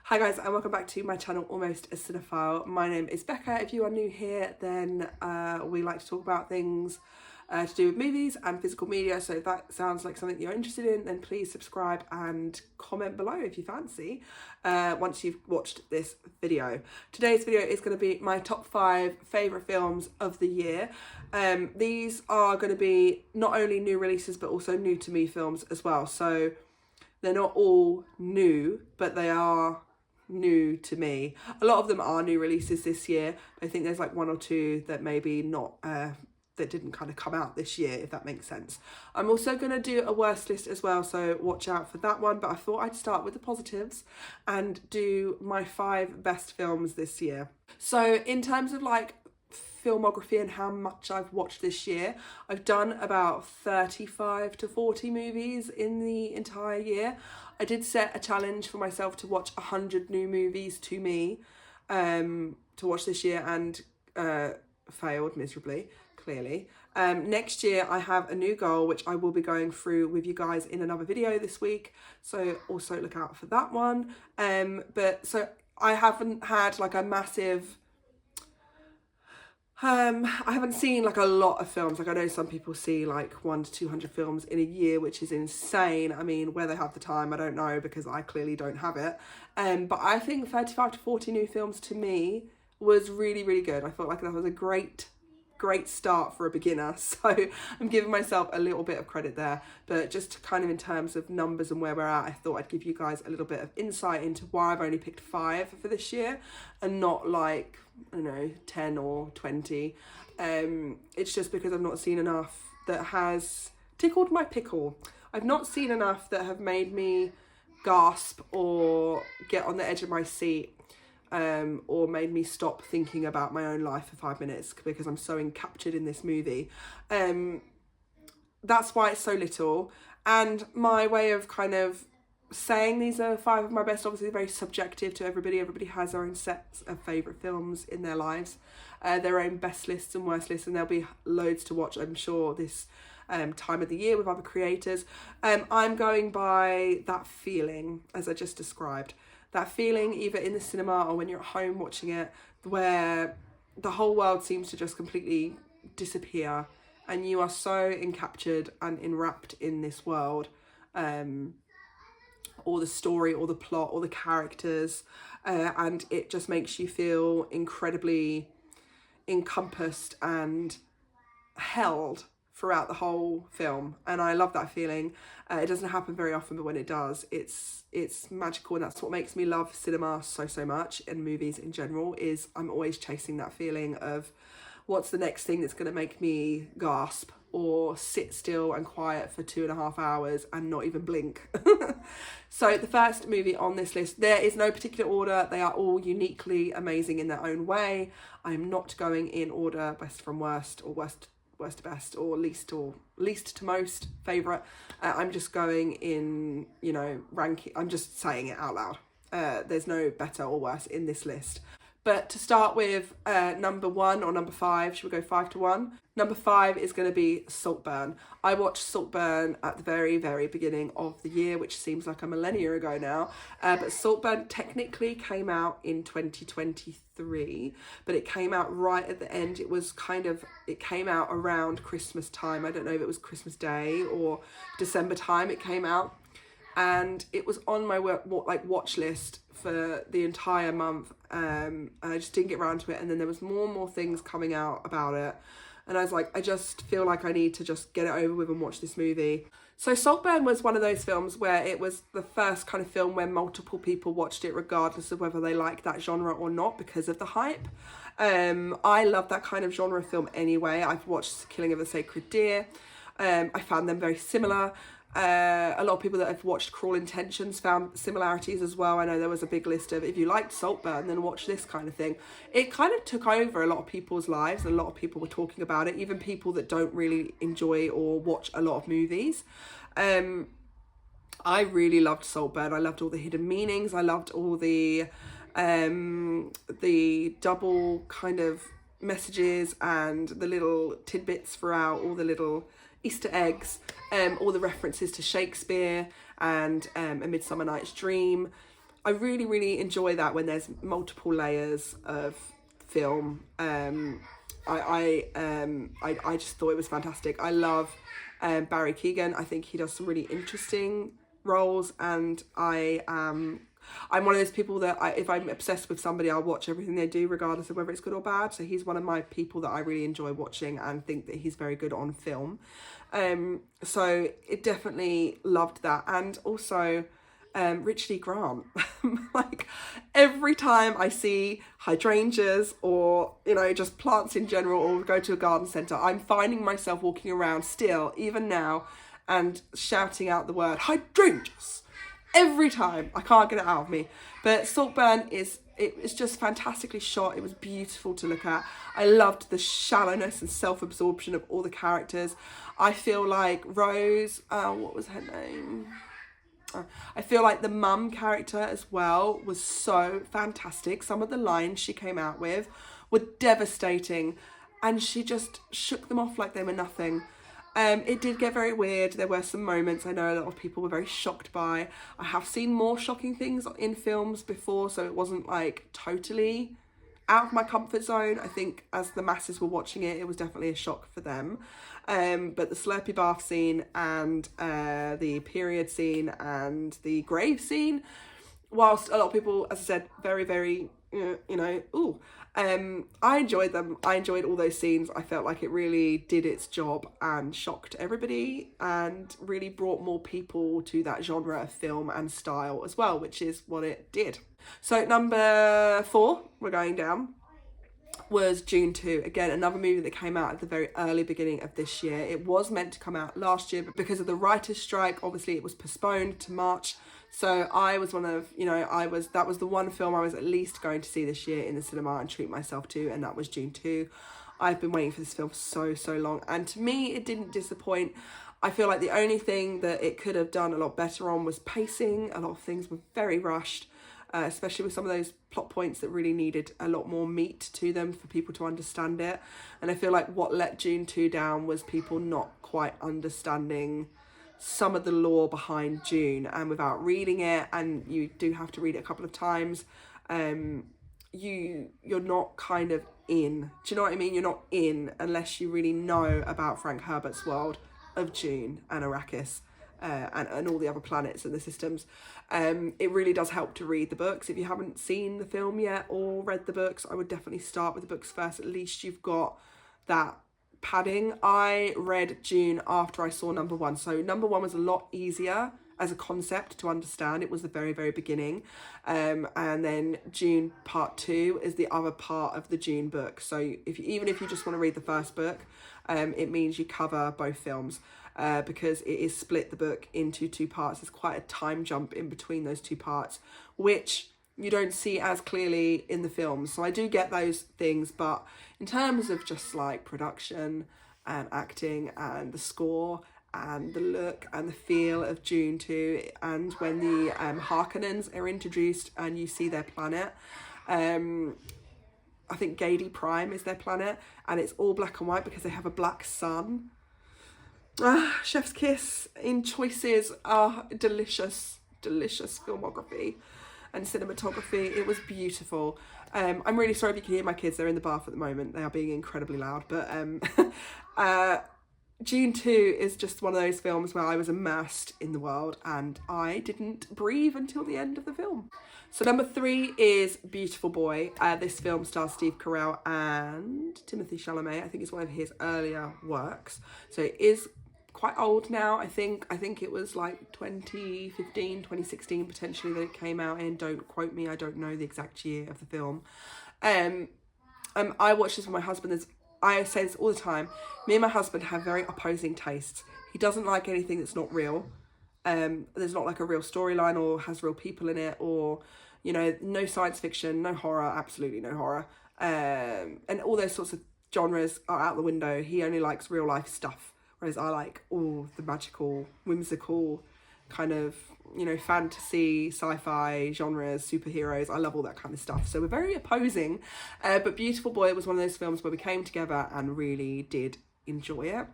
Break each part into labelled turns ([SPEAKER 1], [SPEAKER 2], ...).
[SPEAKER 1] Hi guys, and welcome back to my channel, Almost a Cinephile. My name is Becca. If you are new here, then we like to talk about things to do with movies and physical media. So if that sounds like something you're interested in, then please subscribe and comment below if you fancy once you've watched this video. Today's video is going to be my top 5 favourite films of the year. These are going to be not only new releases but also new to me films as well. So they're not all new, but they are new to me. A lot of them are new releases this year. I think there's like one or two that maybe not that didn't kind of come out this year, if that makes sense. I'm also going to do a worst list as well, so watch out for that one, but I thought I'd start with the positives and do my 5 best films this year. So in terms of like filmography and how much I've watched this year, I've done about 35 to 40 movies in the entire year. I did set a challenge for myself to watch 100 new movies to me to watch this year, and failed miserably, clearly. Next year I have a new goal which I will be going through with you guys in another video this week, so also look out for that one. But so I haven't had like a massive I haven't seen like a lot of films. Like I know some people see like 100 to 200 films in a year, which is insane. I mean, where they have the time, I don't know, because I clearly don't have it. But I think 35 to 40 new films to me was really, really good. I felt like that was a great start for a beginner. So I'm giving myself a little bit of credit there. But just kind of in terms of numbers and where we're at, I thought I'd give you guys a little bit of insight into why I've only picked 5 for this year and not like, I don't know, 10 or 20. It's just because I've not seen enough that has tickled my pickle. I've not seen enough that have made me gasp or get on the edge of my seat, or made me stop thinking about my own life for 5 minutes because I'm so encaptured in this movie. That's why it's so little. And my way of kind of saying these are 5 of my best, obviously very subjective to everybody. Everybody has their own sets of favourite films in their lives, their own best lists and worst lists, and there'll be loads to watch, I'm sure, this time of the year with other creators. I'm going by that feeling, as I just described. That feeling either in the cinema or when you're at home watching it, where the whole world seems to just completely disappear and you are so encaptured and enwrapped in this world, or the story or the plot or the characters, and it just makes you feel incredibly encompassed and held throughout the whole film. And I love that feeling. It doesn't happen very often, but when it does, it's magical, and that's what makes me love cinema so much, and movies in general, is I'm always chasing that feeling of what's the next thing that's going to make me gasp or sit still and quiet for 2.5 hours and not even blink. So the first movie on this list, there is no particular order. They are all uniquely amazing in their own way. I'm not going in order best from worst, or worst to best, or least to most favourite. I'm just going in, you know, ranking. I'm just saying it out loud. There's no better or worse in this list. But to start with, number 1 or number 5, should we go 5 to 1? Number 5 is going to be Saltburn. I watched Saltburn at the very beginning of the year, which seems like a millennia ago now. But Saltburn technically came out in 2023, but it came out right at the end. It came out around Christmas time. I don't know if it was Christmas Day or December time it came out. And it was on my watch list for the entire month. And I just didn't get around to it. And then there was more and more things coming out about it. And I was like, I just feel like I need to just get it over with and watch this movie. So Saltburn was one of those films where it was the first kind of film where multiple people watched it regardless of whether they liked that genre or not, because of the hype. I love that kind of genre film anyway. I've watched Killing of a Sacred Deer. I found them very similar. A lot of people that have watched Cruel Intentions found similarities as well. I know there was a big list of, if you liked Saltburn, then watch this kind of thing. It kind of took over a lot of people's lives, and a lot of people were talking about it, even people that don't really enjoy or watch a lot of movies. I really loved Saltburn. I loved all the hidden meanings. I loved all the double kind of messages and the little tidbits throughout, all the little Easter eggs, all the references to Shakespeare and A Midsummer Night's Dream. I really, really enjoy that when there's multiple layers of film. I just thought it was fantastic. I love Barry Keoghan. I think he does some really interesting roles, and I'm one of those people that if I'm obsessed with somebody, I'll watch everything they do regardless of whether it's good or bad. So he's one of my people that I really enjoy watching and think that he's very good on film. So it definitely loved that. And also Richard E. Grant. Like every time I see hydrangeas or, you know, just plants in general, or go to a garden centre, I'm finding myself walking around still, even now, and shouting out the word hydrangeas every time. I can't get it out of me. But Saltburn it's just fantastically shot. It was beautiful to look at. I loved the shallowness and self-absorption of all the characters. I feel like Rose, what was her name? I feel like the mum character as well was so fantastic. Some of the lines she came out with were devastating, and she just shook them off like they were nothing. It did get very weird. There were some moments I know a lot of people were very shocked by. I have seen more shocking things in films before, so it wasn't like totally out of my comfort zone. I think as the masses were watching it, it was definitely a shock for them. But the Slurpee bath scene and the period scene and the grave scene, whilst a lot of people, as I said, very, very, I enjoyed them. I enjoyed all those scenes. I felt like it really did its job and shocked everybody and really brought more people to that genre of film and style as well, which is what it did. So number 4, we're going down, was Dune 2. Again, another movie that came out at the very early beginning of this year. It was meant to come out last year, but because of the writer's strike, obviously it was postponed to March. So I was one of, that was the one film I was at least going to see this year in the cinema and treat myself to, and that was Dune 2. I've been waiting for this film for so long, and to me it didn't disappoint. I feel like the only thing that it could have done a lot better on was pacing. A lot of things were very rushed, especially with some of those plot points that really needed a lot more meat to them for people to understand it. And I feel like what let Dune 2 down was people not quite understanding some of the lore behind Dune, and without reading it, and you do have to read it a couple of times, you're not kind of in. Do you know what I mean? You're not in unless you really know about Frank Herbert's world of Dune and Arrakis. And all the other planets and the systems. It really does help to read the books. If you haven't seen the film yet or read the books, I would definitely start with the books first. At least you've got that padding. I read Dune after I saw number 1. So number 1 was a lot easier as a concept to understand. It was the very, very beginning. And then Dune Part 2 is the other part of the Dune book. So even if you just want to read the first book, it means you cover both films. Because it is split, the book, into 2 parts. There's quite a time jump in between those 2 parts, which you don't see as clearly in the film. So I do get those things, but in terms of just like production and acting and the score and the look and the feel of Dune 2, and when the Harkonnens are introduced and you see their planet, I think Gadi Prime is their planet, and it's all black and white because they have a black sun. Chef's kiss in choices. Delicious filmography and cinematography. It was beautiful. I'm really sorry if you can hear my kids. They're in the bath at the moment. They are being incredibly loud. But Dune 2 is just one of those films where I was immersed in the world and I didn't breathe until the end of the film. So number 3 is Beautiful Boy. This film stars Steve Carell and Timothée Chalamet. I think it's one of his earlier works. So it is quite old now. I think it was like 2015, 2016 potentially that it came out in. Don't quote me, I don't know the exact year of the film. I watched this with my husband. I say this all the time. Me and my husband have very opposing tastes. He doesn't like anything that's not real. There's not like a real storyline or has real people in it, or no science fiction, no horror, absolutely no horror, and all those sorts of genres are out the window. He only likes real life stuff. Whereas I like all the magical, whimsical, kind of, fantasy, sci-fi genres, superheroes. I love all that kind of stuff. So we're very opposing. But Beautiful Boy was one of those films where we came together and really did enjoy it.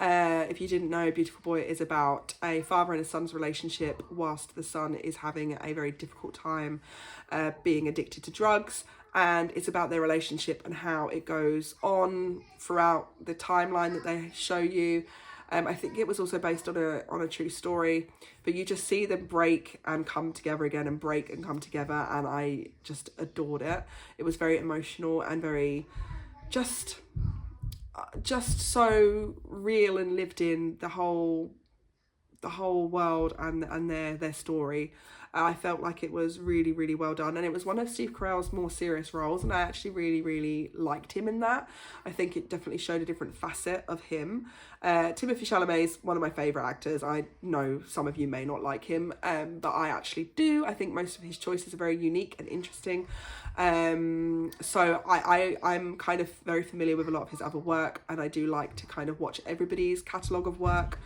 [SPEAKER 1] If you didn't know, Beautiful Boy is about a father and a son's relationship whilst the son is having a very difficult time being addicted to drugs. And it's about their relationship and how it goes on throughout the timeline that they show you. I think it was also based on a true story, but you just see them break and come together again, and break and come together, and I just adored it. It was very emotional and very just so real and lived in, the whole world and their story. I felt like it was really, really well done, and it was one of Steve Carell's more serious roles, and I actually really, really liked him in that. I think it definitely showed a different facet of him. Timothée Chalamet is one of my favourite actors. I know some of you may not like him, but I actually do. I think most of his choices are very unique and interesting. So I'm kind of very familiar with a lot of his other work, and I do like to kind of watch everybody's catalogue of work.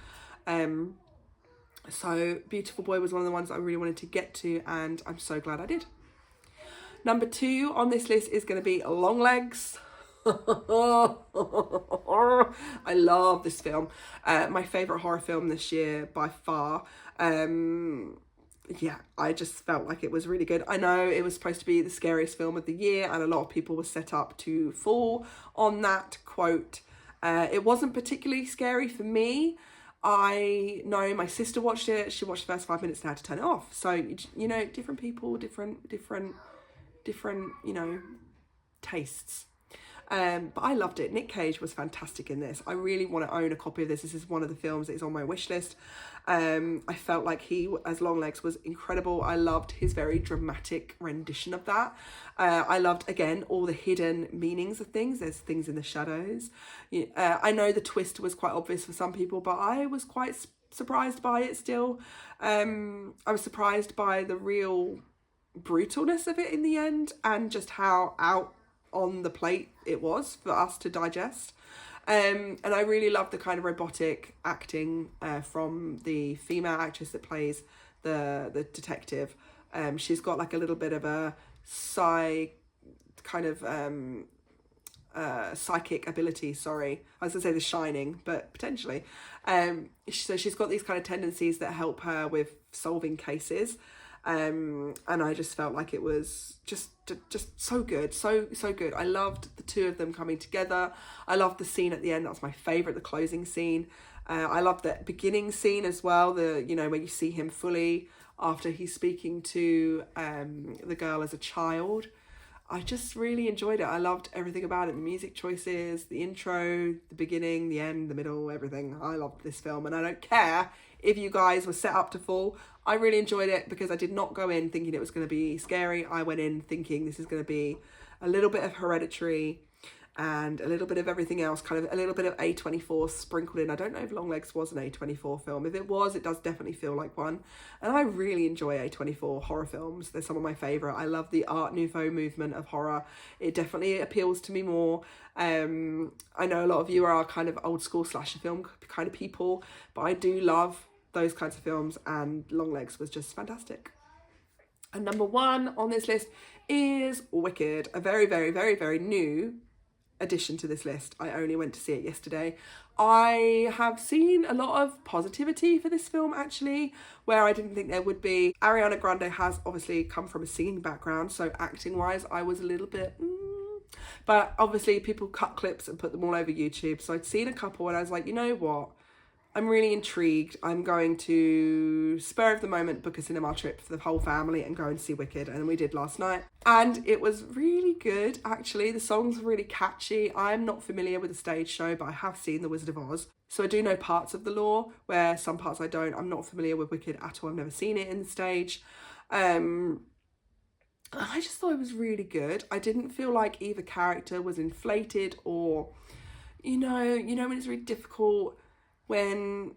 [SPEAKER 1] So Beautiful Boy was one of the ones I really wanted to get to, and I'm so glad I did. Number 2 on this list is going to be Longlegs. I love this film. My favourite horror film this year by far. Yeah, I just felt like it was really good. I know it was supposed to be the scariest film of the year, and a lot of people were set up to fall on that quote. It wasn't particularly scary for me. I know my sister watched it. She watched the first 5 minutes and had to turn it off. So, you know, different people, different, you know, tastes. But I loved it. Nick Cage was fantastic in this. I really want to own a copy of this. This is one of the films that is on my wish list. I felt like he, as Longlegs, was incredible. I loved his very dramatic rendition of that. I loved, again, all the hidden meanings of things. There's things in the shadows. I know the twist was quite obvious for some people, but I was quite surprised by it still. I was surprised by the real brutalness of it in the end, and just how out on the plate it was for us to digest. And I really love the kind of robotic acting from the female actress that plays the detective. She's got like a little bit of a psychic ability, sorry. I was going to say The Shining, but potentially. So she's got these kind of tendencies that help her with solving cases. And I just felt like it was just so good, so good. I loved the two of them coming together. I loved the scene at the end. That was my favourite, the closing scene. I loved the beginning scene as well, where you see him fully after he's speaking to the girl as a child. I just really enjoyed it. I loved everything about it, the music choices, the intro, the beginning, the end, the middle, everything. I loved this film, and I don't care if you guys were set up to fall. I really enjoyed it because I did not go in thinking it was going to be scary. I went in thinking this is going to be a little bit of Hereditary and a little bit of everything else, kind of a little bit of A24 sprinkled in. I don't know if Longlegs was an A24 film. If it was, it does definitely feel like one. And I really enjoy A24 horror films. They're some of my favourite. I love the Art Nouveau movement of horror. It definitely appeals to me more. I know a lot of you are kind of old school slasher film kind of people, but I do love those kinds of films, and Longlegs was just fantastic. And number 1 on this list is Wicked, a very, very, very, very new addition to this list. I only went to see it yesterday. I have seen a lot of positivity for this film, actually, where I didn't think there would be. Ariana Grande has obviously come from a singing background, so acting wise I was a little bit but obviously people cut clips and put them all over YouTube, so I'd seen a couple and I was like, you know what, I'm really intrigued. I'm going to spur of the moment book a cinema trip for the whole family and go and see Wicked, and we did last night. And it was really good, actually. The songs were really catchy. I'm not familiar with the stage show, but I have seen The Wizard of Oz. So I do know parts of the lore, where some parts I don't. I'm not familiar with Wicked at all. I've never seen it in the stage. I just thought it was really good. I didn't feel like either character was inflated or, you know when it's really difficult when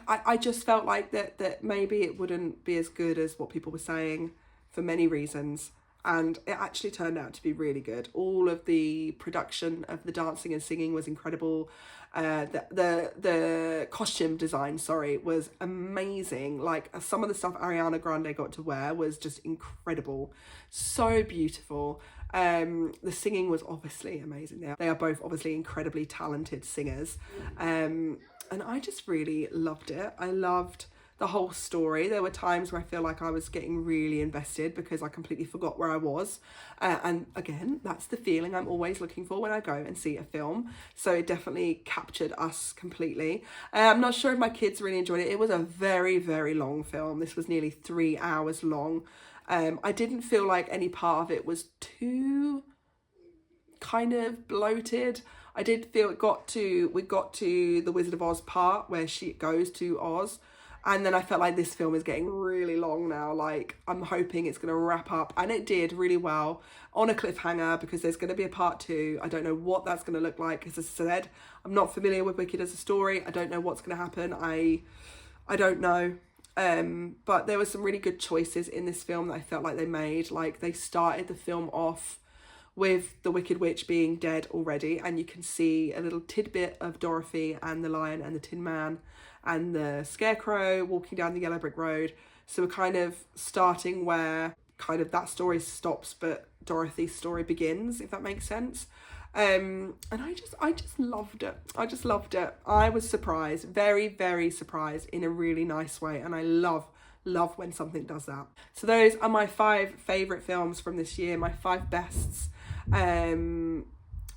[SPEAKER 1] I just felt like that maybe it wouldn't be as good as what people were saying for many reasons, and it actually turned out to be really good. All of the production of the dancing and singing was incredible. The costume design, was amazing. Like, some of the stuff Ariana Grande got to wear was just incredible, so beautiful. The singing was obviously amazing. They are both obviously incredibly talented singers. And I just really loved it. I loved the whole story. There were times where I feel like I was getting really invested because I completely forgot where I was. And again, that's the feeling I'm always looking for when I go and see a film. So it definitely captured us completely. I'm not sure if my kids really enjoyed it. It was a very, very long film. This was nearly 3 hours long. I didn't feel like any part of it was too kind of bloated. I did feel we got to the Wizard of Oz part where she goes to Oz. And then I felt like this film is getting really long now. Like, I'm hoping it's going to wrap up. And it did really well on a cliffhanger because there's going to be a part 2. I don't know what that's going to look like. As I said, I'm not familiar with Wicked as a story. I don't know what's going to happen. I don't know. But there were some really good choices in this film that I felt like they made. Like, they started the film off with the Wicked Witch being dead already. And you can see a little tidbit of Dorothy and the Lion and the Tin Man and the Scarecrow walking down the yellow brick road. So we're kind of starting where kind of that story stops but Dorothy's story begins, if that makes sense. And I just loved it. I just loved it. I was surprised, very, very surprised in a really nice way. And I love when something does that. So those are my 5 favourite films from this year, my 5 bests.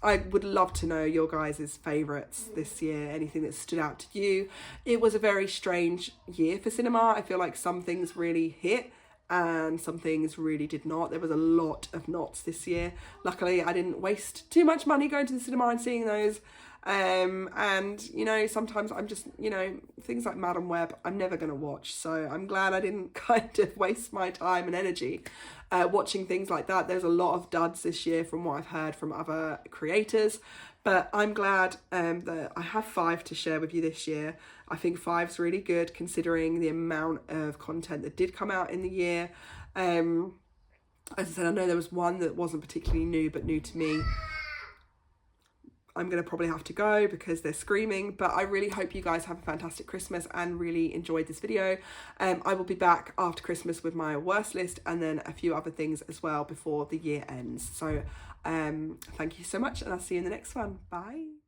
[SPEAKER 1] I would love to know your guys' favourites this year, anything that stood out to you. It was a very strange year for cinema. I feel like some things really hit and some things really did not. There was a lot of nots this year. Luckily, I didn't waste too much money going to the cinema and seeing those. And, you know, sometimes I'm just, you know, things like Madam Web, I'm never going to watch. So I'm glad I didn't kind of waste my time and energy watching things like that. There's a lot of duds this year from what I've heard from other creators. But I'm glad that I have 5 to share with you this year. I think 5's really good considering the amount of content that did come out in the year. As I said, I know there was one that wasn't particularly new, but new to me. I'm going to probably have to go because they're screaming, but I really hope you guys have a fantastic Christmas and really enjoyed this video. I will be back after Christmas with my worst list and then a few other things as well before the year ends. So thank you so much and I'll see you in the next one. Bye.